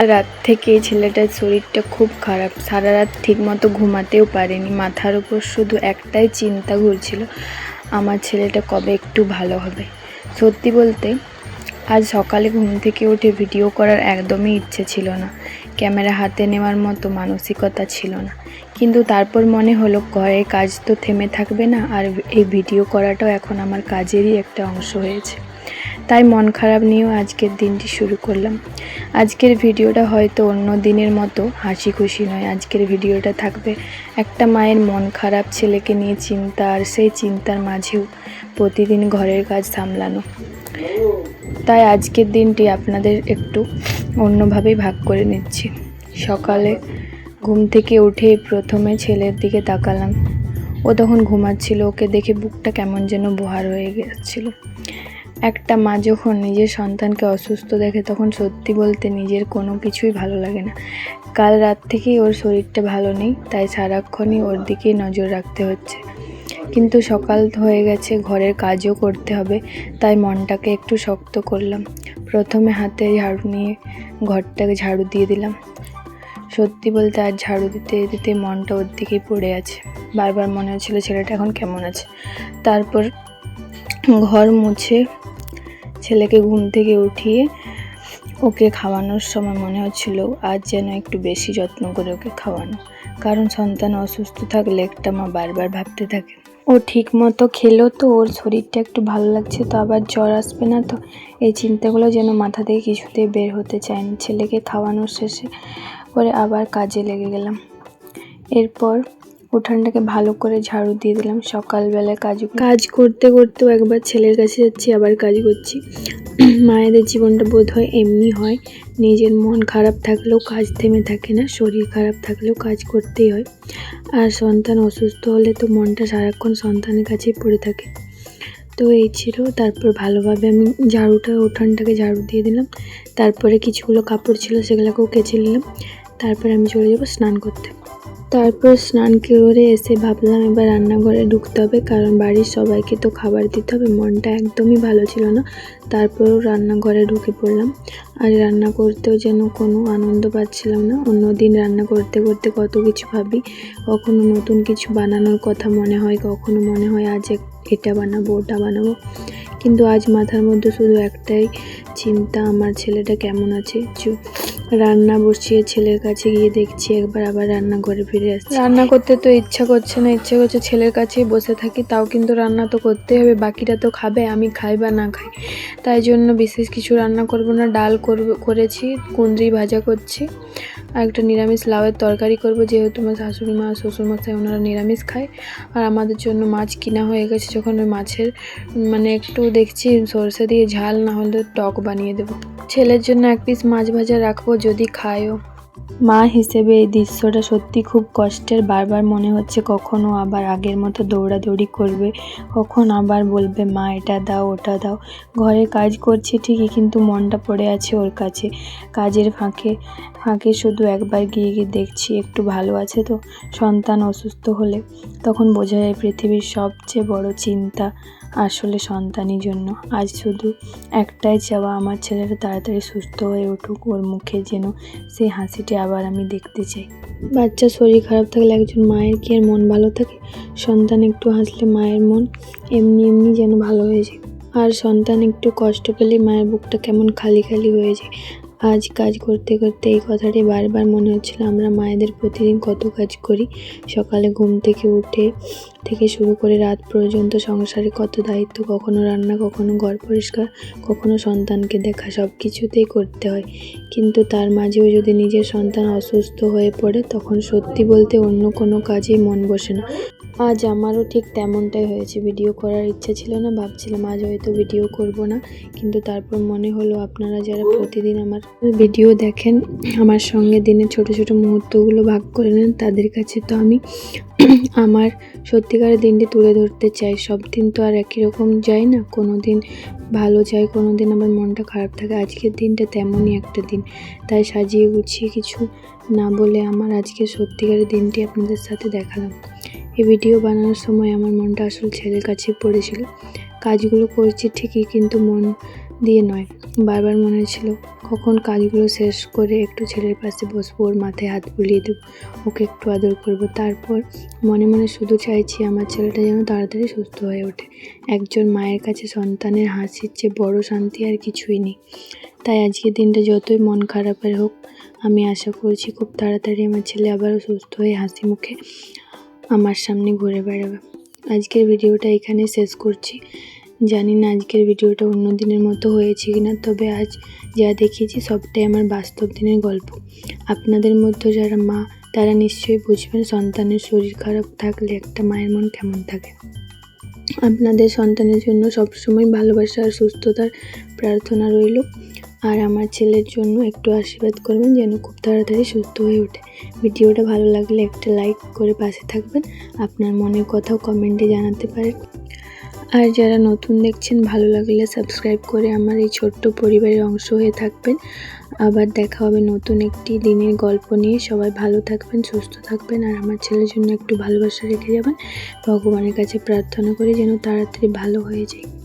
রাত থেকে ছেলেটার শরীরটা খুব খারাপ, সারা রাত ঠিকমতো ঘুমাতেও পারেনি। মাথার উপর শুধু একটাই চিন্তা ঘুরছিল, আমার ছেলেটা কবে একটু ভালো হবে। সত্যি বলতে আজ সকালে ঘুম থেকে উঠে ভিডিও করার একদমই ইচ্ছে ছিল না, ক্যামেরা হাতে নেওয়ার মতো মানসিকতা ছিল না। কিন্তু তারপর মনে হলো ঘরের কাজ তো থেমে থাকবে না, আর এই ভিডিও করাটাও এখন আমার কাজেরই একটা অংশ হয়েছে। তাই মন খারাপ নিয়েও আজকের দিনটি শুরু করলাম। আজকের ভিডিওটা হয়তো অন্য দিনের মতো হাসি খুশি নয়। আজকের ভিডিওটা থাকবে একটা মায়ের মন খারাপ ছেলেকে নিয়ে চিন্তা, আর সেই চিন্তার মাঝেও প্রতিদিন ঘরের কাজ সামলানো। তাই আজকের দিনটি আপনাদের একটু অন্যভাবেই ভাগ করে নিচ্ছি। সকালে ঘুম থেকে উঠে প্রথমে ছেলের দিকে তাকালাম। ও তখন ঘুমাচ্ছিল, ওকে দেখে বুকটা কেমন যেন ভার হয়ে গেছিল। একটা মা যখন নিজের সন্তানকে অসুস্থ দেখে তখন সত্যি বলতে নিজের কোনো কিছুই ভালো লাগে না। কাল রাত থেকেই ওর শরীরটা ভালো নেই, তাই সারাক্ষণই ওর দিকেই নজর রাখতে হচ্ছে। কিন্তু সকাল হয়ে গেছে, ঘরের কাজও করতে হবে, তাই মনটাকে একটু শক্ত করলাম। প্রথমে হাতে ঝাড়ু নিয়ে ঘরটাকে ঝাড়ু দিয়ে দিলাম। সত্যি বলতে আজ ঝাড়ু দিতে দিতে মনটা ওর দিকেই পড়ে আছে। বারবার মনে হচ্ছিল ছেলেটা এখন কেমন আছে। তারপর ঘর মুছে ছেলেকে ঘুম থেকে উঠিয়ে ওকে খাওয়ানোর সময় মনে হচ্ছিল আজ যেন একটু বেশি যত্ন করে ওকে খাওয়ানো, কারণ সন্তান অসুস্থ থাকলে একটা মা বারবার ভাবতে থাকে ও ঠিক মতো খেলো তো, ওর শরীরটা একটু ভালো লাগছে তো, আবার জ্বর আসবে না তো। এই চিন্তাগুলো যেন মাথা থেকে কিছুতেই বের হতে চায় না। ছেলেকে খাওয়ানোর শেষে করে আবার কাজে লেগে গেলাম। এরপর উঠানটাকে ভালো করে ঝাড়ু দিয়ে দিলাম। সকালবেলায় কাজ করতে করতেও একবার ছেলের কাছে যাচ্ছি, আবার কাজ করছি। মায়েদের জীবনটা বোধ হয় এমনি হয়, নিজের মন খারাপ থাকলেও কাজ থেমে থাকে না, শরীর খারাপ থাকলেও কাজ করতেই হয়। আর সন্তান অসুস্থ হলে তো মনটা সারাক্ষণ সন্তানের কাছেই পড়ে থাকে। তো এই ছিল। তারপর ভালোভাবে আমি উঠানটাকে ঝাড়ু দিয়ে দিলাম। তারপরে কিছুগুলো কাপড় ছিল সেগুলোকেও কেচে নিলাম। তারপরে আমি চলে যাবো স্নান করতে। তারপর স্নান করে এসে ভাবলাম এবার রান্নাঘরে ঢুকতে হবে, কারণ বাড়ির সবাইকে তো খাবার দিতে হবে। মনটা একদমই ভালো ছিল না, তারপরেও রান্নাঘরে ঢুকে পড়লাম। আর রান্না করতেও যেন কোনো আনন্দ পাচ্ছিলাম না। অন্যদিন রান্না করতে করতে কত কিছু ভাবি, কখনো নতুন কিছু বানানোর কথা মনে হয়, কখনো মনে হয় আজ এটা বানাবো ওটা বানাবো, কিন্তু আজ মাথার মধ্যে শুধু একটাই চিন্তা, আমার ছেলেটা কেমন আছে। রান্না বসিয়ে ছেলের কাছে গিয়ে দেখছি একবার আবার রান্নাঘরে ফিরে আসছি। রান্না করতে তো ইচ্ছা করছে না, ইচ্ছে করছে ছেলের কাছেই বসে থাকি, তাও কিন্তু রান্না তো করতেই হবে, বাকিটা তো খাবে, আমি খাই বা না খাই। তাই জন্য বিশেষ কিছু রান্না করব না, ডাল করেছি, কুঁদরি ভাজা করছি, আর একটা নিরামিষ লাউয়ের তরকারি করব, যেহেতু আমার শাশুড়ি মা শ্বশুরমশাই ওনারা নিরামিষ খায়। আর আমাদের জন্য মাছ কিনা হয়ে গেছে, যখন ওই মাছের একটু দেখছি সরষে দিয়ে ঝাল না হলে টক বানিয়ে দেবো। ছেলের জন্য এক পিস মাছ ভাজা রাখবো, যদি খায়ও। মা হিসেবে এই দৃশ্যটা সত্যি খুব কষ্টের। বারবার মনে হচ্ছে কখনো আবার আগের মতো দৌড়াদৌড়ি করবে, কখন আবার বলবে মা এটা দাও ওটা দাও। ঘরে কাজ করছি ঠিকই, কিন্তু মনটা পড়ে আছে ওর কাছে। কাজের ফাঁকে ফাঁকে শুধু একবার গিয়ে দেখছি একটু ভালো আছে তো। সন্তান অসুস্থ হলে তখন বোঝা যায় পৃথিবীর সবচেয়ে বড় চিন্তা আসলে সন্তানই জন্য। আজ শুধু একটাই চাওয়া, আমার ছেলেটা তাড়াতাড়ি সুস্থ হয়ে উঠুক, ওর মুখে যেন সেই হাসিটি আবার আমি দেখতে চাই। বাচ্চার শরীর খারাপ থাকলে একজন মায়ের কি আর মন ভালো থাকে? সন্তান একটু হাসলে মায়ের মন এমনি এমনি যেন ভালো হয়ে যায়, আর সন্তান একটু কষ্ট পেলে মায়ের বুকটা কেমন খালি খালি হয়ে যায়। আজ কাজ করতে করতে এই কথাটি বারবার মনে হচ্ছিল, আমরা মায়েদের প্রতিদিন কত কাজ করি। সকালে ঘুম থেকে উঠে থেকে শুরু করে রাত পর্যন্ত সংসারে কত দায়িত্ব, কখনো রান্না, কখনো ঘর পরিষ্কার, কখনো সন্তানকে দেখা, সব কিছুতেই করতে হয়। কিন্তু তার মাঝেও যদি নিজের সন্তান অসুস্থ হয়ে পড়ে, তখন সত্যি বলতে অন্য কোনো কাজেই মন বসে না। আজ আমারও ঠিক তেমনটাই হয়েছে। ভিডিও করার ইচ্ছা ছিল না, ভাবছিলাম আজ হয়তো ভিডিও করব না, কিন্তু তারপর মনে হলো আপনারা যারা প্রতিদিন আমার ভিডিও দেখেন, আমার সঙ্গে দিনের ছোট ছোট মুহূর্তগুলো ভাগ করে নেন, তাদের কাছে তো আমি আমার সত্যিকারের দিনটি তুলে ধরতে চাই। সব দিন তো আর একই রকম যায় না, কোনো দিন ভালো যায়, কোনো দিন আমার মনটা খারাপ থাকে। আজকের দিনটা তেমনই একটা দিন, তাই সাজিয়ে গুছিয়ে কিছু না বলে আমার আজকে সত্যিকারের দিনটি আপনাদের সাথে দেখালাম। এই ভিডিও বানানোর সময় আমার মনটা আসলে ছেলের কাছে পড়েছিল। কাজগুলো করছি ঠিকই, কিন্তু মন দিয়ে নয়, বারবার মনে হচ্ছিল কখন কাজগুলো শেষ করে একটু ছেলের পাশে বসবো, ওর মাথায় হাত বুলিয়ে দেবো, ওকে একটু আদর করবো। তারপর মনে মনে শুধু চাইছি আমার ছেলেটা যেন তাড়াতাড়ি সুস্থ হয়ে ওঠে। একজন মায়ের কাছে সন্তানের হাসির চেয়ে বড় শান্তি আর কিছুই নেই। তাই আজকের দিনটা যতই মন খারাপের হোক, আমি আশা করছি খুব তাড়াতাড়ি আমার ছেলে আবারও সুস্থ হয়ে হাসি মুখে আমার সামনে ঘুরে বেড়াবে। আজকের ভিডিওটা এখানে শেষ করছি। জানি না আজকের ভিডিওটা অন্য দিনের মতো হয়েছে কিনা, তবে আজ যা দেখিয়েছি সবটাই আমার বাস্তব দিনের গল্প। আপনাদের মধ্যে যারা মা, তারা নিশ্চয়ই বুঝবেন সন্তানের শরীর খারাপ থাকলে একটা মায়ের মন কেমন থাকে। আপনাদের সন্তানের জন্য সবসময় ভালোবাসা আর সুস্থতার প্রার্থনা রইল। আর আমার ছেলের জন্য একটু আশীর্বাদ করবেন যেন খুব তাড়াতাড়ি সুস্থ হয়ে ওঠে। ভিডিওটা ভালো লাগলে একটা লাইক করে পাশে থাকবেন। আপনার মনের কথাও কমেন্টে জানাতে পারেন। আর যারা নতুন দেখছেন, ভালো লাগলে সাবস্ক্রাইব করে আমার এই ছোট্ট পরিবারের অংশ হয়ে থাকবেন। আবার দেখা হবে নতুন একটি দিনের গল্প নিয়ে। সবাই ভালো থাকবেন, সুস্থ থাকবেন, আর আমার ছেলের জন্য একটু ভালোবাসা রেখে যাবেন। ভগবানের কাছে প্রার্থনা করি যেন তাড়াতাড়ি ভালো হয়ে যায়।